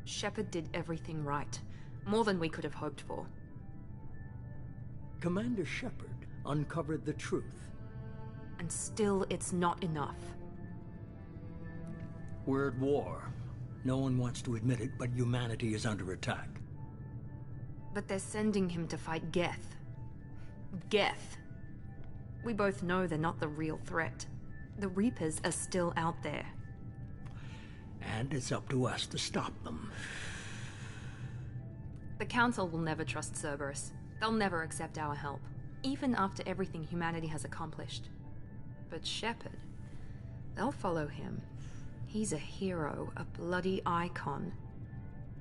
Shepard did everything right. More than we could have hoped for. Commander Shepard uncovered the truth. And still, it's not enough. We're at war. No one wants to admit it, but humanity is under attack. But they're sending him to fight Geth. Geth. We both know they're not the real threat. The Reapers are still out there. And it's up to us to stop them. The Council will never trust Cerberus. They'll never accept our help, even after everything humanity has accomplished. But Shepard, they'll follow him. He's a hero, a bloody icon.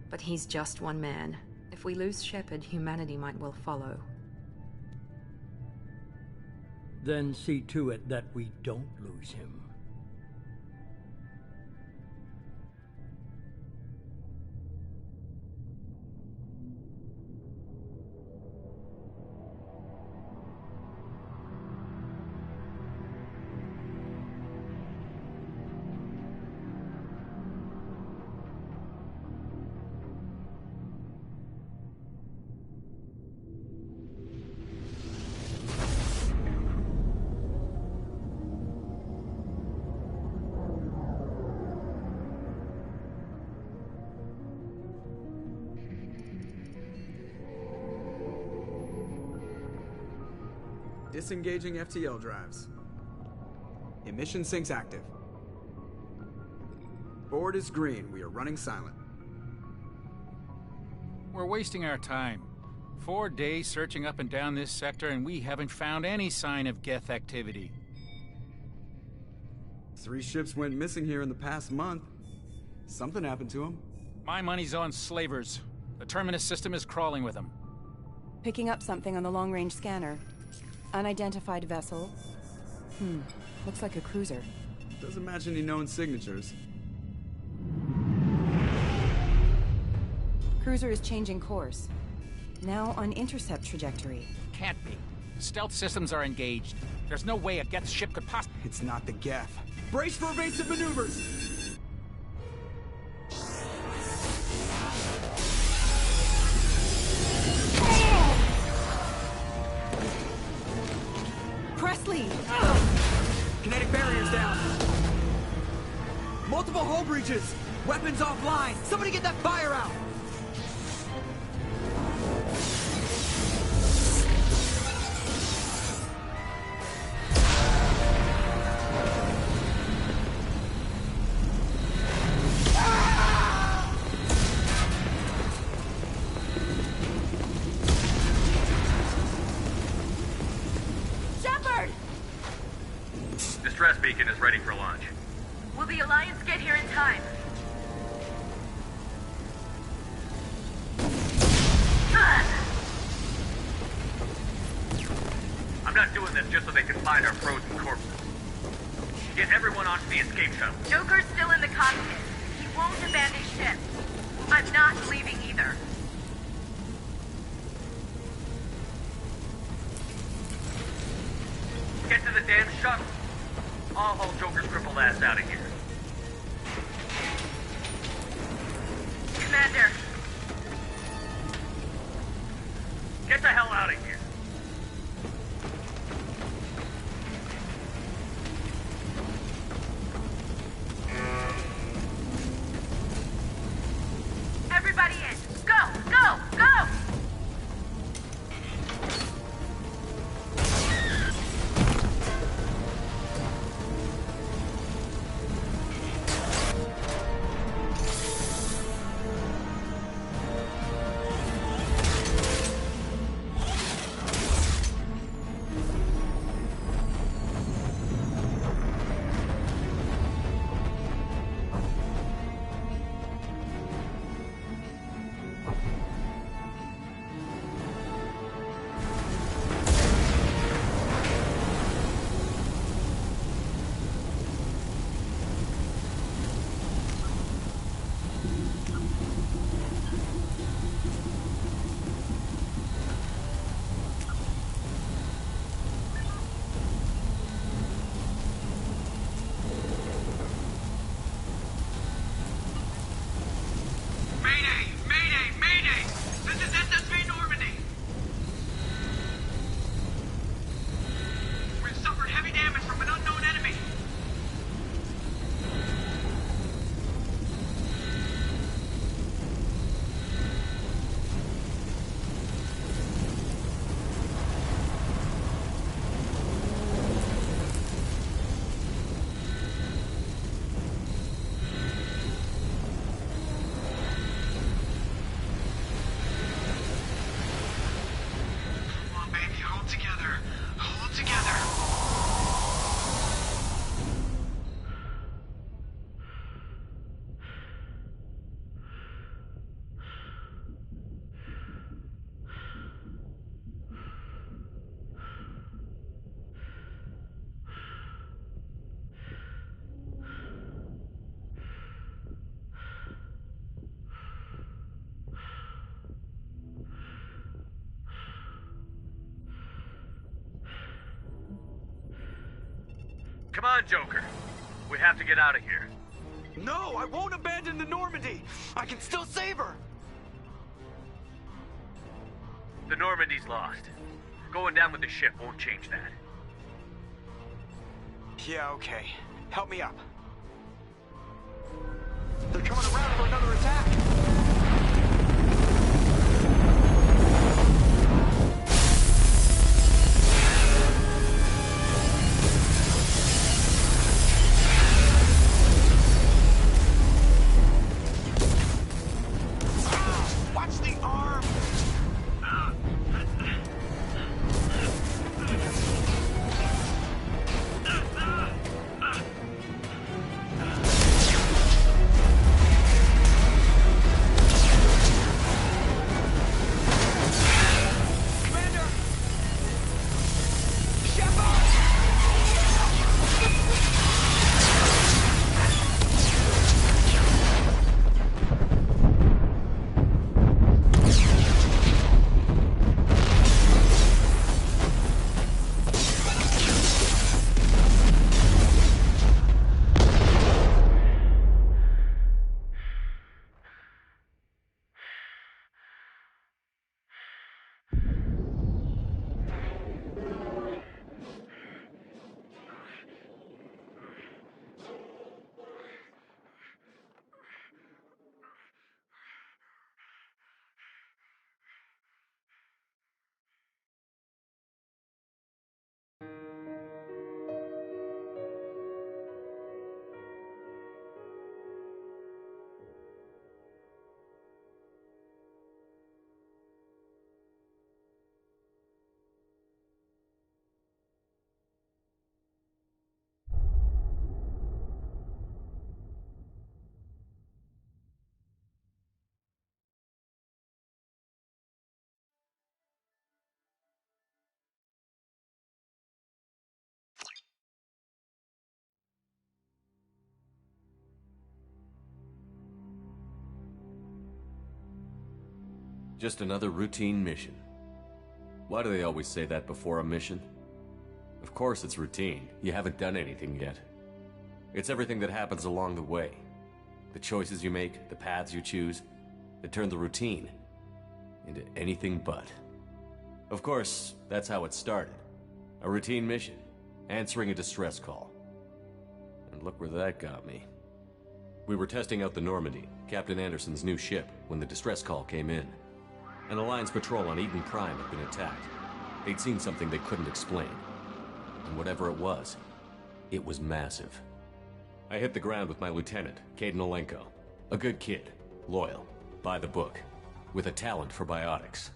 But he's just one man. If we lose Shepard, humanity might well follow. Then see to it that we don't lose him. Disengaging FTL drives. Emission sinks active. Board is green. We are running silent. We're wasting our time. 4 days searching up and down this sector, and we haven't found any sign of Geth activity. 3 ships went missing here in the past month. Something happened to them. My money's on slavers. The Terminus system is crawling with them. Picking up something on the long-range scanner. Unidentified vessel. Looks like a cruiser. Doesn't match any known signatures. Cruiser is changing course. Now on intercept trajectory. Can't be. Stealth systems are engaged. There's no way a Geth ship could possibly... It's not the Geth. Brace for evasive maneuvers! Presley! Kinetic barriers down. Multiple hull breaches. Weapons offline. Somebody get that fire out. Distress beacon is ready for launch. Will the Alliance get here in time? I'm not doing this just so they can find our frozen corpses. Get everyone onto the escape shuttle. Joker's still in the cockpit. He won't abandon ship. I'm not leaving either. Get to the damn shuttle. I'll haul Joker's crippled ass out of here. Commander. Get the hell out of here. Everybody in. Go! Go! Go! Come on, Joker. We have to get out of here. No, I won't abandon the Normandy. I can still save her. The Normandy's lost. Going down with the ship won't change that. Yeah, okay. Help me up. They're coming around for another attack. Watch the arm! Just another routine mission. Why do they always say that before a mission? Of course it's routine. You haven't done anything yet. It's everything that happens along the way. The choices you make, the paths you choose, that turn the routine into anything but. Of course, that's how it started. A routine mission, answering a distress call. And look where that got me. We were testing out the Normandy, Captain Anderson's new ship, when the distress call came in. An Alliance patrol on Eden Prime had been attacked. They'd seen something they couldn't explain. And whatever it was massive. I hit the ground with my lieutenant, Caden Olenko. A good kid, loyal, by the book, with a talent for biotics.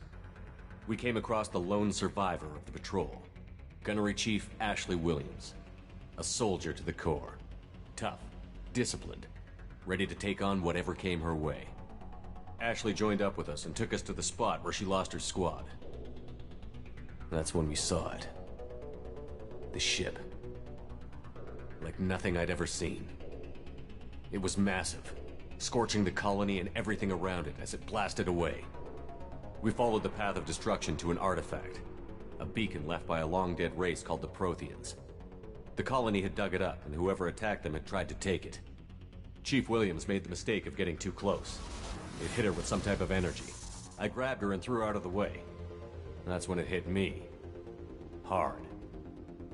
We came across the lone survivor of the patrol, Gunnery Chief Ashley Williams. A soldier to the core. Tough, disciplined, ready to take on whatever came her way. Ashley joined up with us and took us to the spot where she lost her squad. That's when we saw it. The ship. Like nothing I'd ever seen. It was massive, scorching the colony and everything around it as it blasted away. We followed the path of destruction to an artifact, a beacon left by a long-dead race called the Protheans. The colony had dug it up, and whoever attacked them had tried to take it. Chief Williams made the mistake of getting too close. It hit her with some type of energy. I grabbed her and threw her out of the way. That's when it hit me. Hard.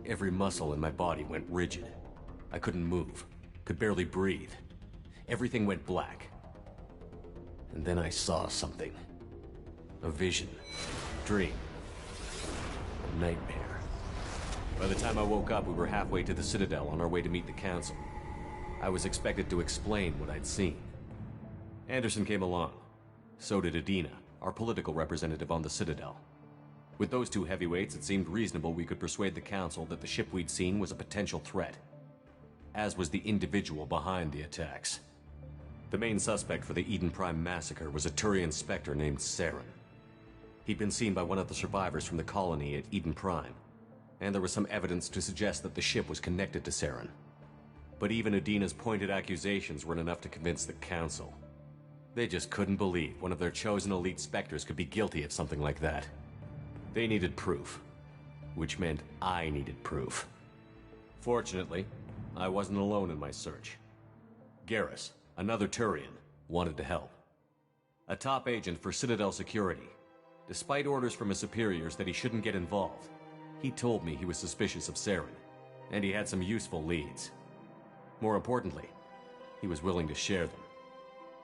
Every muscle in my body went rigid. I couldn't move, could barely breathe. Everything went black. And then I saw something. A vision. Dream. A nightmare. By the time I woke up, we were halfway to the Citadel on our way to meet the Council. I was expected to explain what I'd seen. Anderson came along. So did Adina, our political representative on the Citadel. With those two heavyweights, it seemed reasonable we could persuade the Council that the ship we'd seen was a potential threat. As was the individual behind the attacks. The main suspect for the Eden Prime massacre was a Turian Spectre named Saren. He'd been seen by one of the survivors from the colony at Eden Prime, and there was some evidence to suggest that the ship was connected to Saren. But even Adina's pointed accusations weren't enough to convince the Council. They just couldn't believe one of their chosen elite Spectres could be guilty of something like that. They needed proof, which meant I needed proof. Fortunately, I wasn't alone in my search. Garrus, another Turian, wanted to help. A top agent for Citadel Security. Despite orders from his superiors that he shouldn't get involved, he told me he was suspicious of Saren, and he had some useful leads. More importantly, he was willing to share them.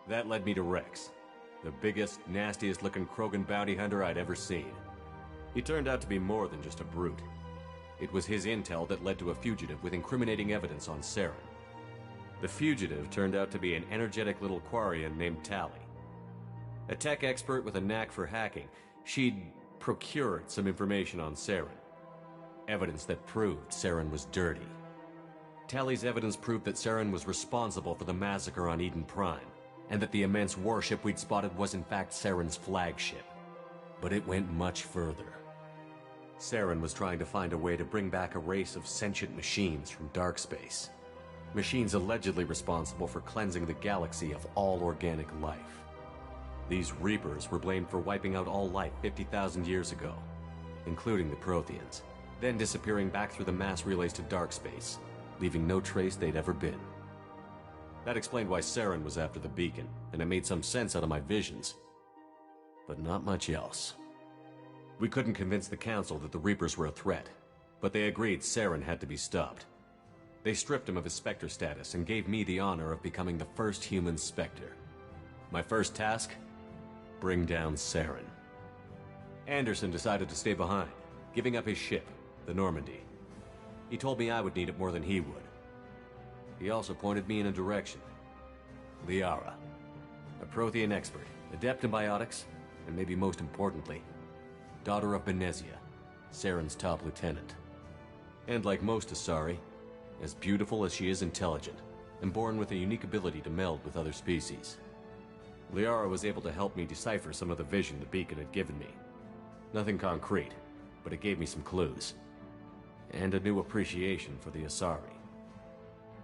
That led me to Rex, the biggest, nastiest-looking Krogan bounty hunter I'd ever seen. He turned out to be more than just a brute. It was his intel that led to a fugitive with incriminating evidence on Saren. The fugitive turned out to be an energetic little Quarian named Tali. A tech expert with a knack for hacking, she'd procured some information on Saren. Evidence that proved Saren was dirty. Tali's evidence proved that Saren was responsible for the massacre on Eden Prime, and that the immense warship we'd spotted was in fact Saren's flagship. But it went much further. Saren was trying to find a way to bring back a race of sentient machines from dark space. Machines allegedly responsible for cleansing the galaxy of all organic life. These Reapers were blamed for wiping out all life 50,000 years ago, including the Protheans, then disappearing back through the mass relays to dark space, leaving no trace they'd ever been. That explained why Saren was after the beacon, and it made some sense out of my visions. But not much else. We couldn't convince the Council that the Reapers were a threat, but they agreed Saren had to be stopped. They stripped him of his Spectre status and gave me the honor of becoming the first human Spectre. My first task? Bring down Saren. Anderson decided to stay behind, giving up his ship, the Normandy. He told me I would need it more than he would. He also pointed me in a direction. Liara, a Prothean expert, adept in biotics, and maybe most importantly, daughter of Benezia, Saren's top lieutenant. And like most Asari, as beautiful as she is intelligent, and born with a unique ability to meld with other species. Liara was able to help me decipher some of the vision the beacon had given me. Nothing concrete, but it gave me some clues. And a new appreciation for the Asari.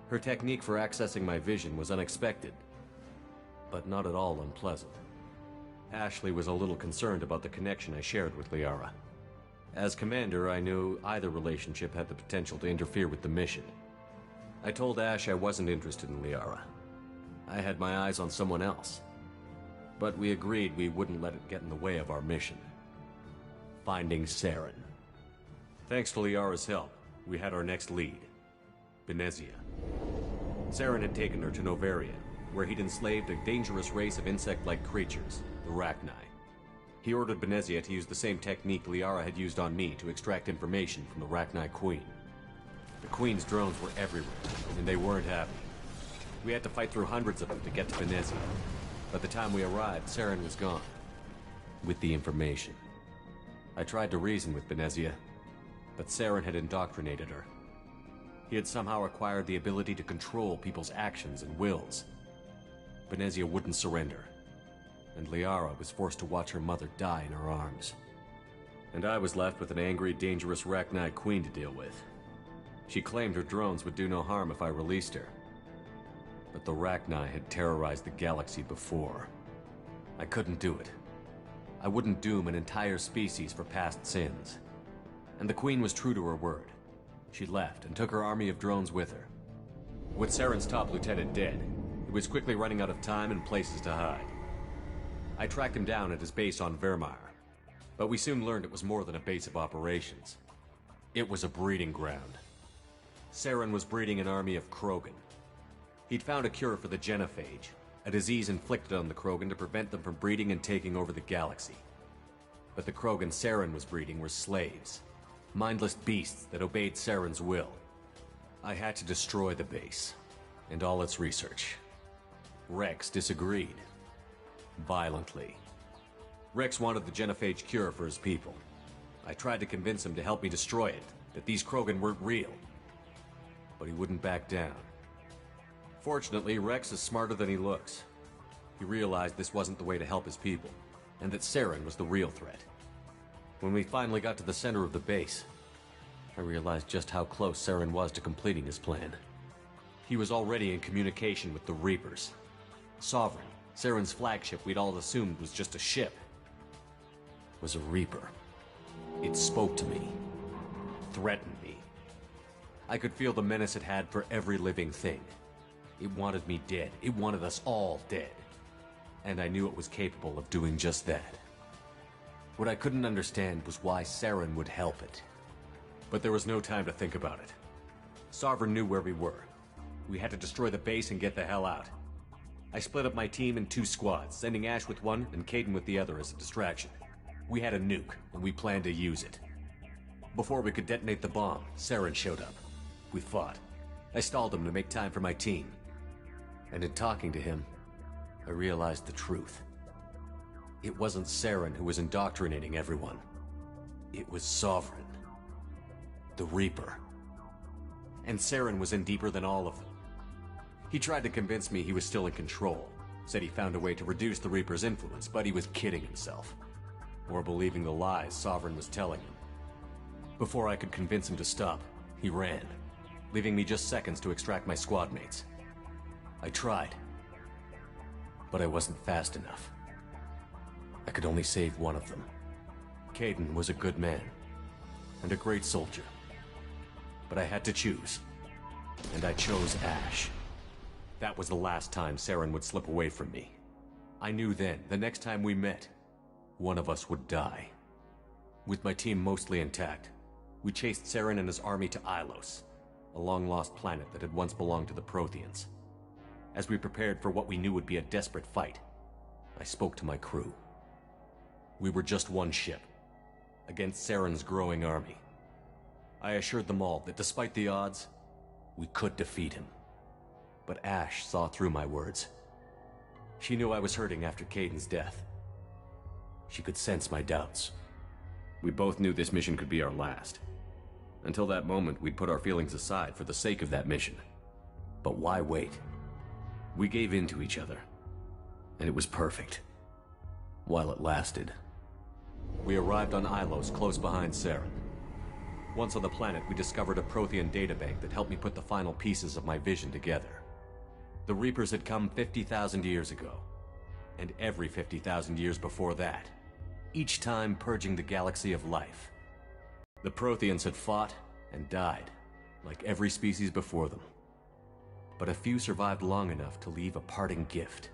Her technique for accessing my vision was unexpected, but not at all unpleasant. Ashley was a little concerned about the connection I shared with Liara. As commander, I knew either relationship had the potential to interfere with the mission. I told Ash I wasn't interested in Liara. I had my eyes on someone else. But we agreed we wouldn't let it get in the way of our mission. Finding Saren. Thanks to Liara's help, we had our next lead. Benezia. Saren had taken her to Novaria, where he'd enslaved a dangerous race of insect-like creatures, the Rachni. He ordered Benezia to use the same technique Liara had used on me to extract information from the Rachni Queen. The Queen's drones were everywhere, and they weren't happy. We had to fight through hundreds of them to get to Benezia. By the time we arrived, Saren was gone. With the information. I tried to reason with Benezia, but Saren had indoctrinated her. He had somehow acquired the ability to control people's actions and wills. Benezia wouldn't surrender, and Liara was forced to watch her mother die in her arms. And I was left with an angry, dangerous Rachni Queen to deal with. She claimed her drones would do no harm if I released her. But the Rachni had terrorized the galaxy before. I couldn't do it. I wouldn't doom an entire species for past sins. And the Queen was true to her word. She left and took her army of drones with her. With Saren's top lieutenant dead, he was quickly running out of time and places to hide. I tracked him down at his base on Vermeer, but we soon learned it was more than a base of operations. It was a breeding ground. Saren was breeding an army of Krogan. He'd found a cure for the genophage, a disease inflicted on the Krogan to prevent them from breeding and taking over the galaxy. But the Krogan Saren was breeding were slaves, mindless beasts that obeyed Saren's will. I had to destroy the base, and all its research. Rex disagreed. Violently. Rex wanted the genophage cure for his people. I tried to convince him to help me destroy it, that these Krogan weren't real. But he wouldn't back down. Fortunately, Rex is smarter than he looks. He realized this wasn't the way to help his people, and that Saren was the real threat. When we finally got to the center of the base, I realized just how close Saren was to completing his plan. He was already in communication with the Reapers. Sovereign, Saren's flagship we'd all assumed was just a ship, was a Reaper. It spoke to me, threatened me. I could feel the menace it had for every living thing. It wanted me dead. It wanted us all dead. And I knew it was capable of doing just that. What I couldn't understand was why Saren would help it. But there was no time to think about it. Sovereign knew where we were. We had to destroy the base and get the hell out. I split up my team in 2 squads, sending Ash with one and Caden with the other as a distraction. We had a nuke, and we planned to use it. Before we could detonate the bomb, Saren showed up. We fought. I stalled him to make time for my team. And in talking to him, I realized the truth. It wasn't Saren who was indoctrinating everyone. It was Sovereign. The Reaper. And Saren was in deeper than all of them. He tried to convince me he was still in control. Said he found a way to reduce the Reaper's influence, but he was kidding himself. Or believing the lies Sovereign was telling him. Before I could convince him to stop, he ran, leaving me just seconds to extract my squad mates. I tried, but I wasn't fast enough. I could only save one of them. Caden was a good man, and a great soldier. But I had to choose, and I chose Ash. That was the last time Saren would slip away from me. I knew then, the next time we met, one of us would die. With my team mostly intact, we chased Saren and his army to Ilos, a long-lost planet that had once belonged to the Protheans. As we prepared for what we knew would be a desperate fight, I spoke to my crew. We were just one ship, against Saren's growing army. I assured them all that despite the odds, we could defeat him. But Ash saw through my words. She knew I was hurting after Caden's death. She could sense my doubts. We both knew this mission could be our last. Until that moment, we'd put our feelings aside for the sake of that mission. But why wait? We gave in to each other, and it was perfect. While it lasted. We arrived on Ilos, close behind Saren. Once on the planet, we discovered a Prothean databank that helped me put the final pieces of my vision together. The Reapers had come 50,000 years ago, and every 50,000 years before that, each time purging the galaxy of life. The Protheans had fought and died, like every species before them. But a few survived long enough to leave a parting gift.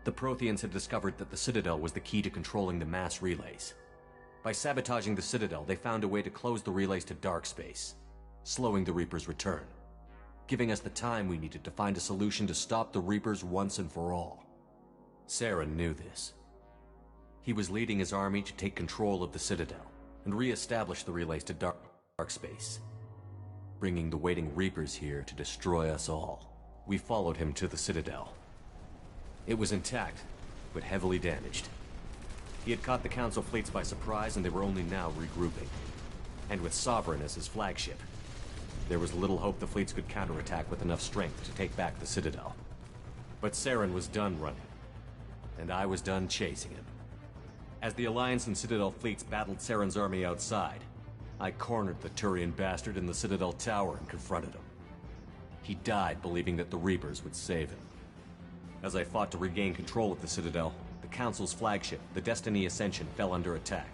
The Protheans had discovered that the Citadel was the key to controlling the mass relays. By sabotaging the Citadel, they found a way to close the relays to dark space, slowing the Reaper's return, giving us the time we needed to find a solution to stop the Reapers once and for all. Saren knew this. He was leading his army to take control of the Citadel and re-establish the relays to dark space, bringing the waiting Reapers here to destroy us all. We followed him to the Citadel. It was intact, but heavily damaged. He had caught the Council fleets by surprise, and they were only now regrouping. And with Sovereign as his flagship, there was little hope the fleets could counterattack with enough strength to take back the Citadel. But Saren was done running, and I was done chasing him. As the Alliance and Citadel fleets battled Saren's army outside, I cornered the Turian bastard in the Citadel tower and confronted him. He died believing that the Reapers would save him. As I fought to regain control of the Citadel, the Council's flagship, the Destiny Ascension, fell under attack.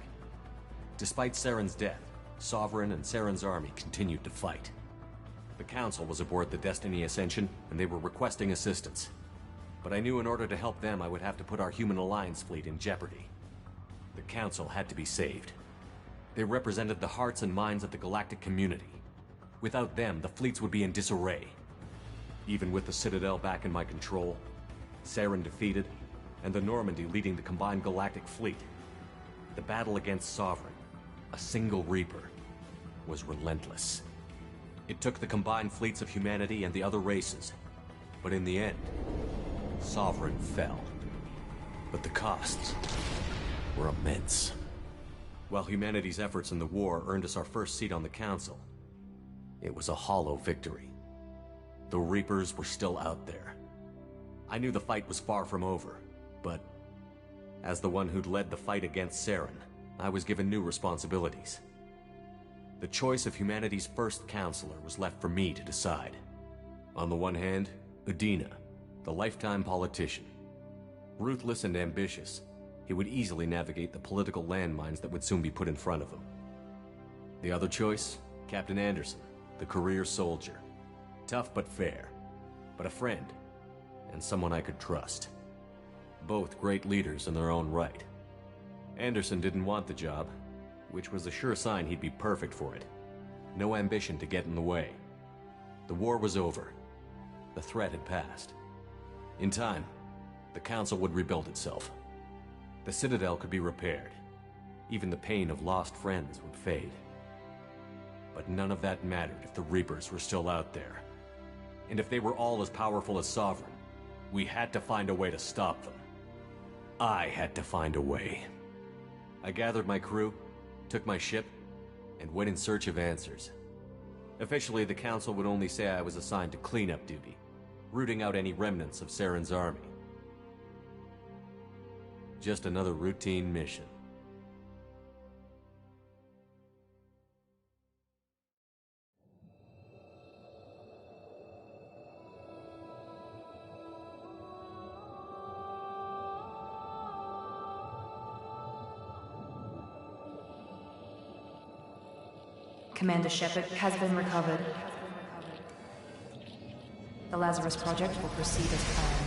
Despite Saren's death, Sovereign and Saren's army continued to fight. The Council was aboard the Destiny Ascension, and they were requesting assistance. But I knew in order to help them, I would have to put our human Alliance fleet in jeopardy. The Council had to be saved. They represented the hearts and minds of the galactic community. Without them, the fleets would be in disarray. Even with the Citadel back in my control, Saren defeated, and the Normandy leading the combined galactic fleet, the battle against Sovereign, a single Reaper, was relentless. It took the combined fleets of humanity and the other races, but in the end, Sovereign fell. But the costs were immense. While humanity's efforts in the war earned us our first seat on the Council, it was a hollow victory. The Reapers were still out there. I knew the fight was far from over, but as the one who'd led the fight against Saren, I was given new responsibilities. The choice of humanity's first counselor was left for me to decide. On the one hand, Udina, the lifetime politician. Ruthless and ambitious, he would easily navigate the political landmines that would soon be put in front of him. The other choice, Captain Anderson, The career soldier. Tough but fair. But a friend. And someone I could trust. Both great leaders in their own right. Anderson didn't want the job, which was a sure sign he'd be perfect for it. No ambition to get in the way. The war was over. The threat had passed. In time, the Council would rebuild itself. The Citadel could be repaired. Even the pain of lost friends would fade. But none of that mattered if the Reapers were still out there. And if they were all as powerful as Sovereign, we had to find a way to stop them. I had to find a way. I gathered my crew, took my ship, and went in search of answers. Officially, the Council would only say I was assigned to cleanup duty, rooting out any remnants of Saren's army. Just another routine mission. Commander Shepard has been recovered. The Lazarus Project will proceed as planned.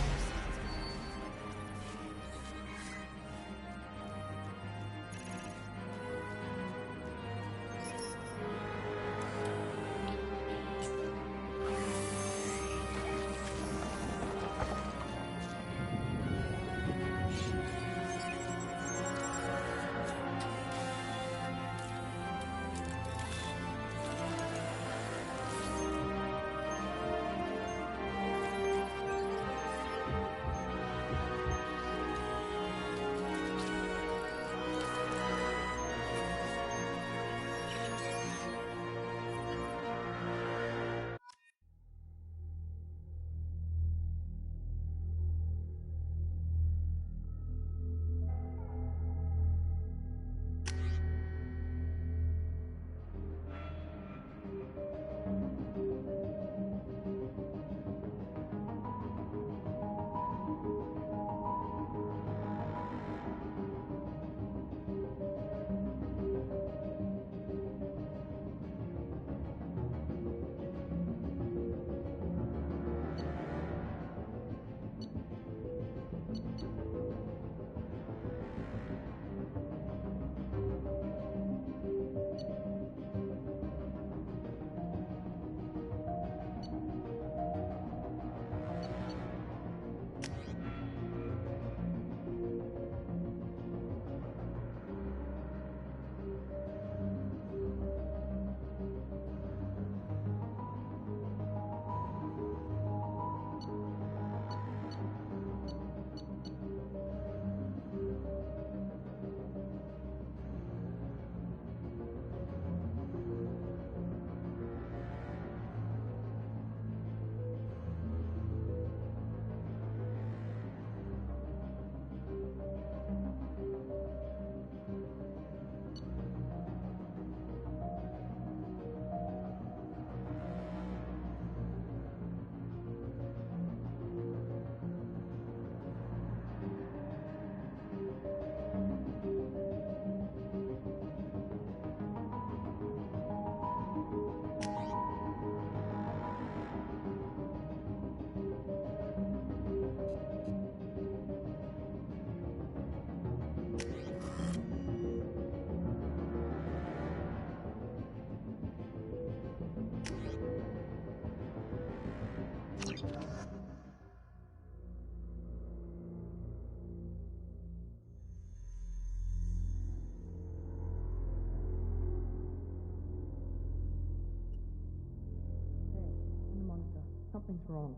Something's wrong.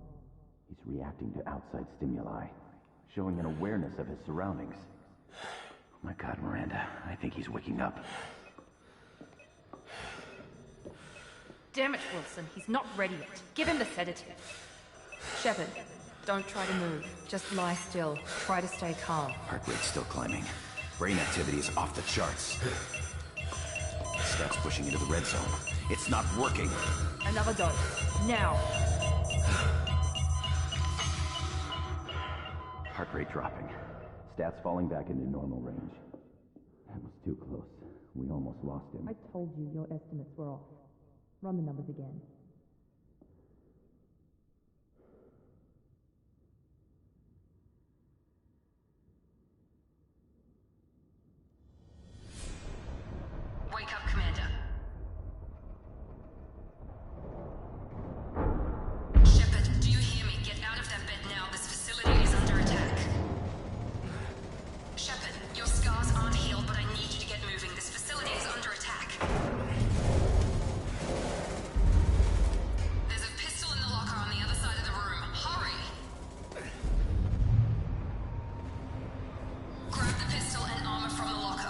He's reacting to outside stimuli, showing an awareness of his surroundings. Oh my God, Miranda, I think he's waking up. Damn it, Wilson. He's not ready yet. Give him the sedative. Shepard, don't try to move. Just lie still. Try to stay calm. Heart rate's still climbing. Brain activity is off the charts. Steps pushing into the red zone. It's not working. Another dose. Now. Heart rate dropping. Stats falling back into normal range. That was too close. We almost lost him. I told you your estimates were off. Run the numbers again. Wake up, Commander. Shepard, do you hear me? Get out of that bed now. This facility is under attack. Shepard, your scars aren't healed, but I need you to get moving. This facility is under attack. There's a pistol in the locker on the other side of the room. Hurry! Grab the pistol and armor from the locker.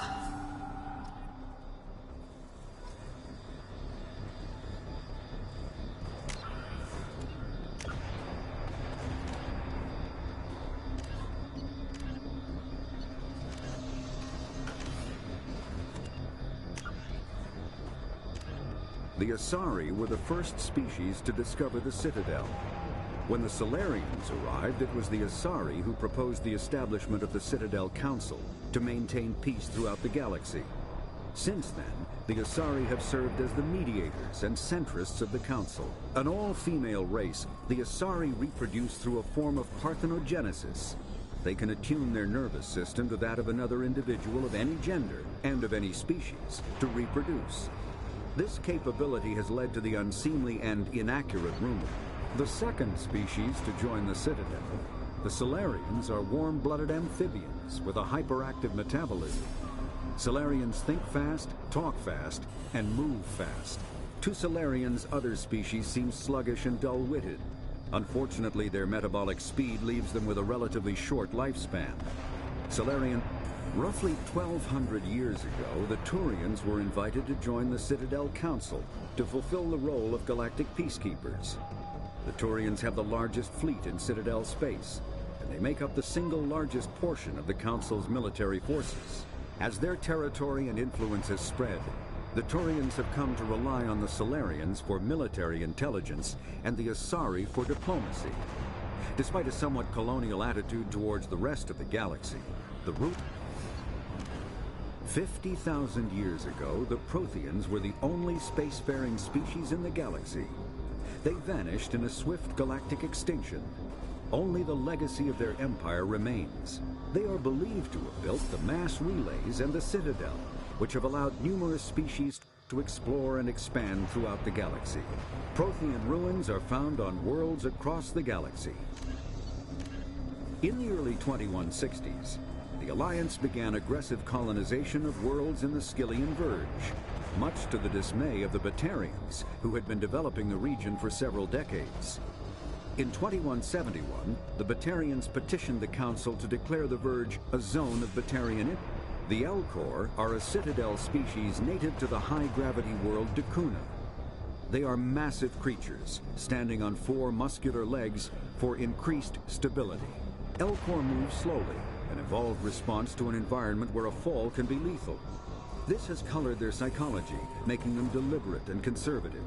The Asari were the first species to discover the Citadel. When the Solarians arrived, it was the Asari who proposed the establishment of the Citadel Council to maintain peace throughout the galaxy. Since then, the Asari have served as the mediators and centrists of the Council. An all-female race, the Asari reproduce through a form of parthenogenesis. They can attune their nervous system to that of another individual of any gender and of any species to reproduce. This capability has led to the unseemly and inaccurate rumor. The second species to join the Citadel, the Solarians, are warm-blooded amphibians with a hyperactive metabolism. Solarians think fast, talk fast, and move fast. To Solarians, other species seem sluggish and dull-witted. Unfortunately, their metabolic speed leaves them with a relatively short lifespan. Roughly 1,200 years ago, the Turians were invited to join the Citadel Council to fulfill the role of galactic peacekeepers. The Turians have the largest fleet in Citadel space, and they make up the single largest portion of the Council's military forces. As their territory and influence has spread, the Turians have come to rely on the Solarians for military intelligence and the Asari for diplomacy. Despite a somewhat colonial attitude towards the rest of the galaxy, the root 50,000 years ago, the Protheans were the only spacefaring species in the galaxy. They vanished in a swift galactic extinction. Only the legacy of their empire remains. They are believed to have built the mass relays and the Citadel, which have allowed numerous species to explore and expand throughout the galaxy. Prothean ruins are found on worlds across the galaxy. In the early 2160s, the Alliance began aggressive colonization of worlds in the Skyllian Verge, much to the dismay of the Batarians, who had been developing the region for several decades. In 2171, the Batarians petitioned the Council to declare the Verge a zone of Batarian influence. The Elcor are a Citadel species native to the high-gravity world Dakuna. They are massive creatures, standing on 4 muscular legs for increased stability. Elcor move slowly, an evolved response to an environment where a fall can be lethal. This has colored their psychology, making them deliberate and conservative.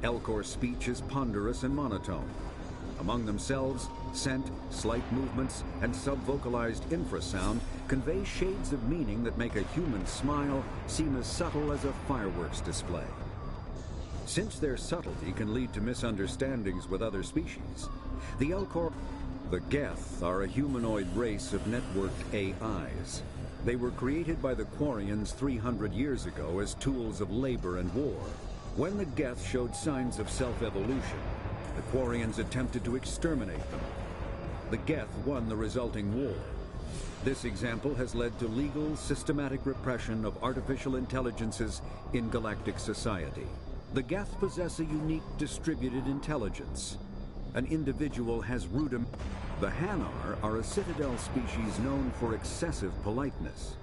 Elcor speech is ponderous and monotone. Among themselves, scent, slight movements, and sub-vocalized infrasound convey shades of meaning that make a human smile seem as subtle as a fireworks display. Since their subtlety can lead to misunderstandings with other species, the Elcor... The Geth are a humanoid race of networked AIs. They were created by the Quarians 300 years ago as tools of labor and war. When the Geth showed signs of self-evolution, the Quarians attempted to exterminate them. The Geth won the resulting war. This example has led to legal, systematic repression of artificial intelligences in galactic society. The Geth possess a unique distributed intelligence. An individual has rudiment. The Hanar are a Citadel species known for excessive politeness.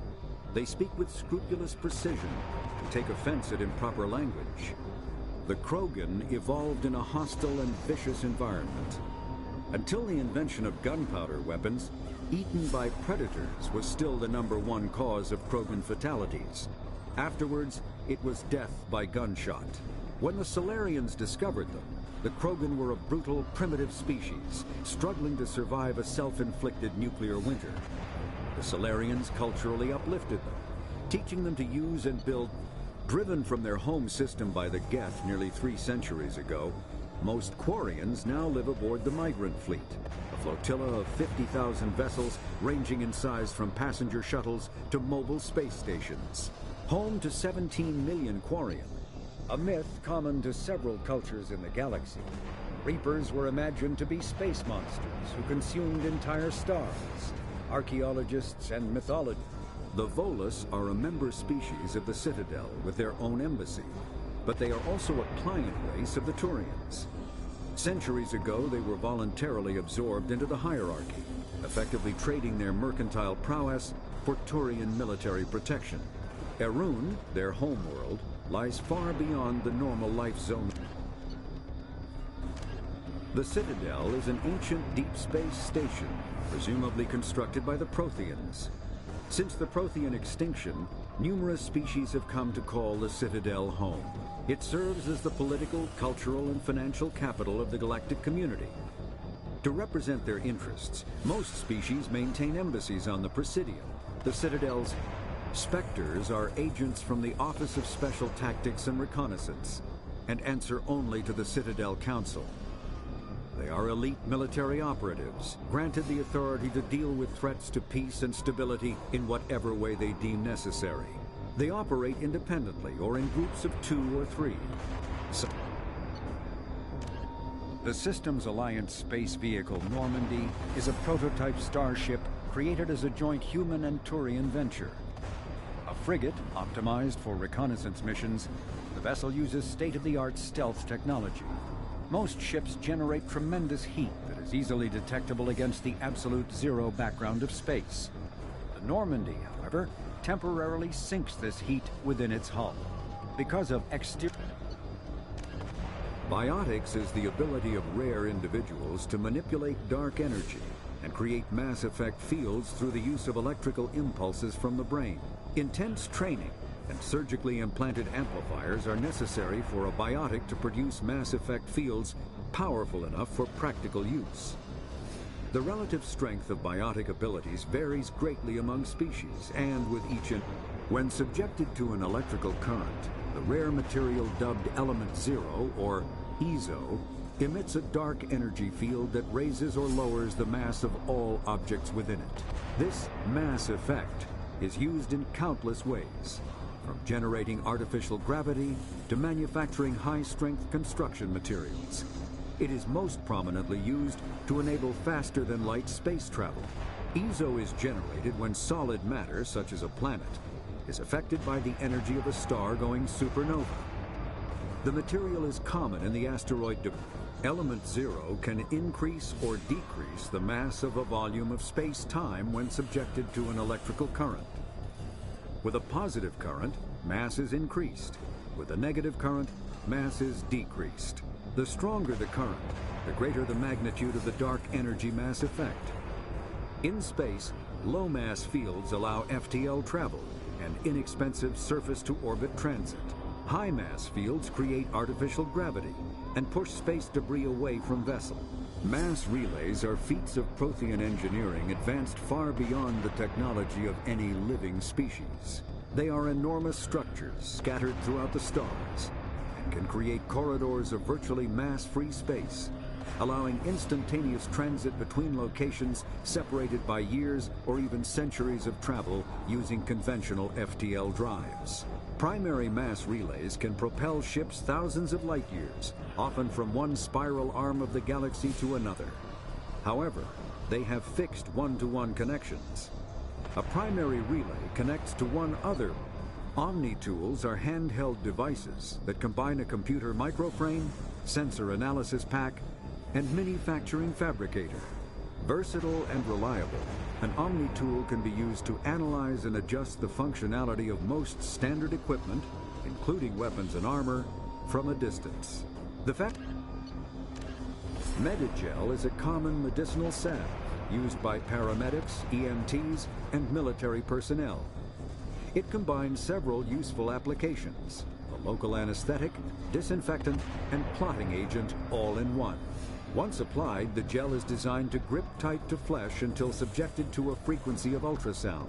They speak with scrupulous precision and take offense at improper language. The Krogan evolved in a hostile and vicious environment. Until the invention of gunpowder weapons, eaten by predators was still the #1 cause of Krogan fatalities. Afterwards, it was death by gunshot. When the Solarians discovered them, the Krogan were a brutal, primitive species, struggling to survive a self-inflicted nuclear winter. The Solarians culturally uplifted them, teaching them to use and build. Driven from their home system by the Geth nearly 3 centuries ago, most Quarians now live aboard the migrant fleet, a flotilla of 50,000 vessels ranging in size from passenger shuttles to mobile space stations. Home to 17 million Quarian, a myth common to several cultures in the galaxy. Reapers were imagined to be space monsters who consumed entire stars. Archaeologists and mythologists. The Volus are a member species of the Citadel with their own embassy, but they are also a client race of the Turians. Centuries ago, they were voluntarily absorbed into the hierarchy, effectively trading their mercantile prowess for Turian military protection. Erun, their homeworld, lies far beyond the normal life zone. The Citadel is an ancient deep space station, presumably constructed by the Protheans. Since the Prothean extinction, numerous species have come to call the Citadel home. It serves as the political, cultural, and financial capital of the galactic community. To represent their interests, most species maintain embassies on the Presidium. The Citadel's Spectres are agents from the Office of Special Tactics and Reconnaissance, and answer only to the Citadel Council. They are elite military operatives, granted the authority to deal with threats to peace and stability in whatever way they deem necessary. They operate independently or in groups of 2 or 3. The Systems Alliance space vehicle Normandy is a prototype starship created as a joint human and Turian venture. A frigate optimized for reconnaissance missions, the vessel uses state-of-the-art stealth technology. Most ships generate tremendous heat that is easily detectable against the absolute zero background of space. The Normandy, however, temporarily sinks this heat within its hull. Because of exterior... Biotics is the ability of rare individuals to manipulate dark energy and create mass effect fields through the use of electrical impulses from the brain. Intense training and surgically implanted amplifiers are necessary for a biotic to produce mass effect fields powerful enough for practical use. The relative strength of biotic abilities varies greatly among species and with each. When subjected to an electrical current, the rare material dubbed Element Zero, or EZO, emits a dark energy field that raises or lowers the mass of all objects within it. This mass effect is used in countless ways, from generating artificial gravity to manufacturing high-strength construction materials. It is most prominently used to enable faster-than-light space travel. EZO is generated when solid matter, such as a planet, is affected by the energy of a star going supernova. The material is common in the asteroid debris. Element Zero can increase or decrease the mass of a volume of space-time when subjected to an electrical current. With a positive current, mass is increased. With a negative current, mass is decreased. The stronger the current, the greater the magnitude of the dark energy mass effect. In space, low mass fields allow FTL travel and inexpensive surface-to-orbit transit. High mass fields create artificial gravity and push space debris away from vessel. Mass relays are feats of Prothean engineering advanced far beyond the technology of any living species. They are enormous structures scattered throughout the stars and can create corridors of virtually mass-free space, allowing instantaneous transit between locations separated by years or even centuries of travel using conventional FTL drives. Primary mass relays can propel ships thousands of light years, often from one spiral arm of the galaxy to another. However, they have fixed one-to-one connections. A primary relay connects to one other. Omni-tools are handheld devices that combine a computer microframe, sensor analysis pack, and manufacturing fabricator. Versatile and reliable, an Omni-tool can be used to analyze and adjust the functionality of most standard equipment, including weapons and armor, from a distance. Medigel is a common medicinal salve used by paramedics, EMTs, and military personnel. It combines several useful applications: a local anesthetic, disinfectant, and clotting agent all in one. Once applied, the gel is designed to grip tight to flesh until subjected to a frequency of ultrasound.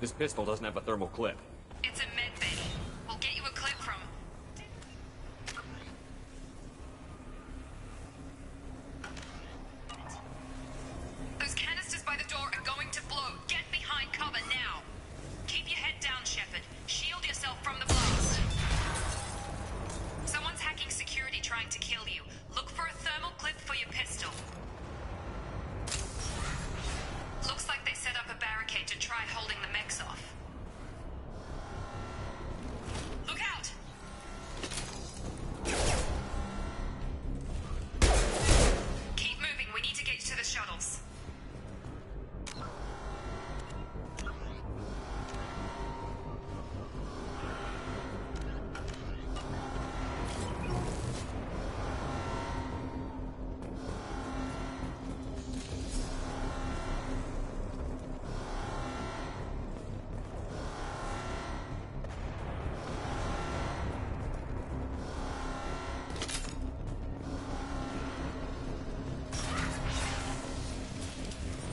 This pistol doesn't have a thermal clip. It's a med bay. We'll get you a clip from... Those canisters by the door are going to blow. Get behind cover now. Keep your head down, Shepard. Shield yourself from the blast. Someone's hacking security trying to kill you. Look for a thermal clip for your pistol. Looks like they set up a barricade to try holding the mechs off. Look out! Keep moving. We need to get you to the shuttles.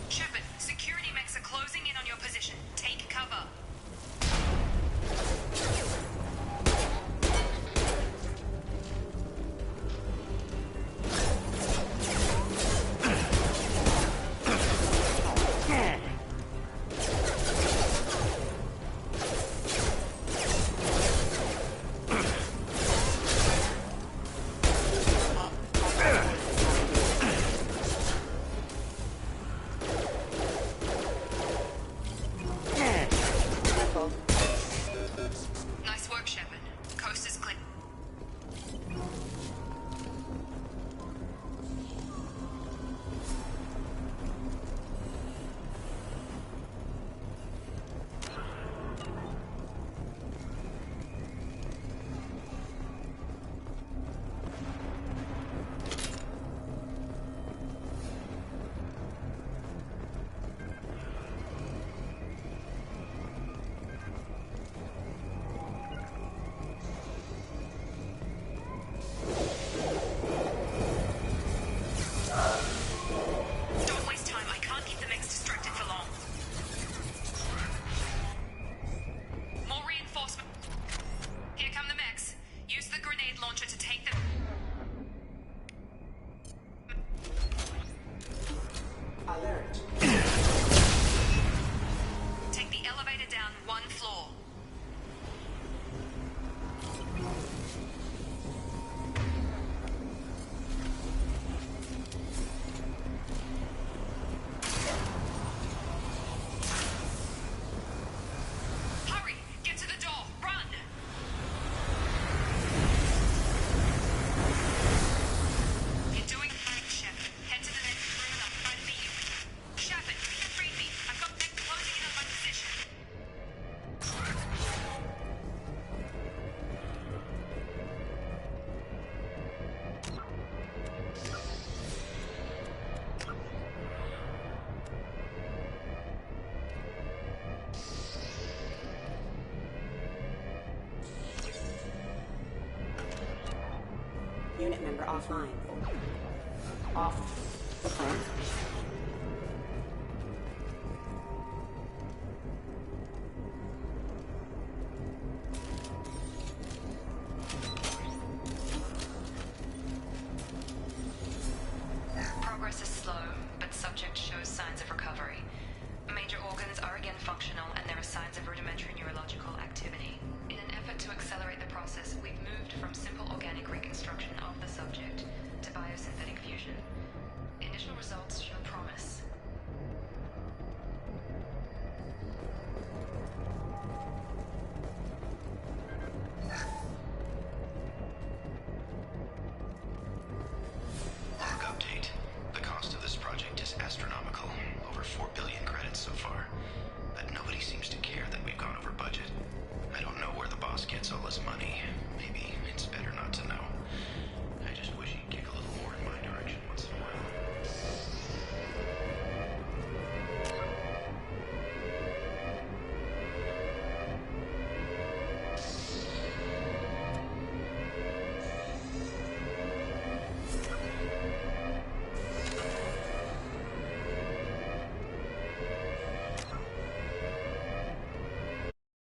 Shepard, security mechs are closing in on your position. Take cover. Nice work, Shepard. Coast is clear. Don't waste time. I can't keep the mechs distracted for long. More reinforcement. Here come the mechs. Use the grenade launcher to take them. Alert. Take the elevator down one floor. Hurry! Get to the door! Run! You're doing fine, Shepard. Head to the next room and I'll try to beat you. Shepard, read me. I've got mechs closing in on my position. Unit member offline. Off the plan.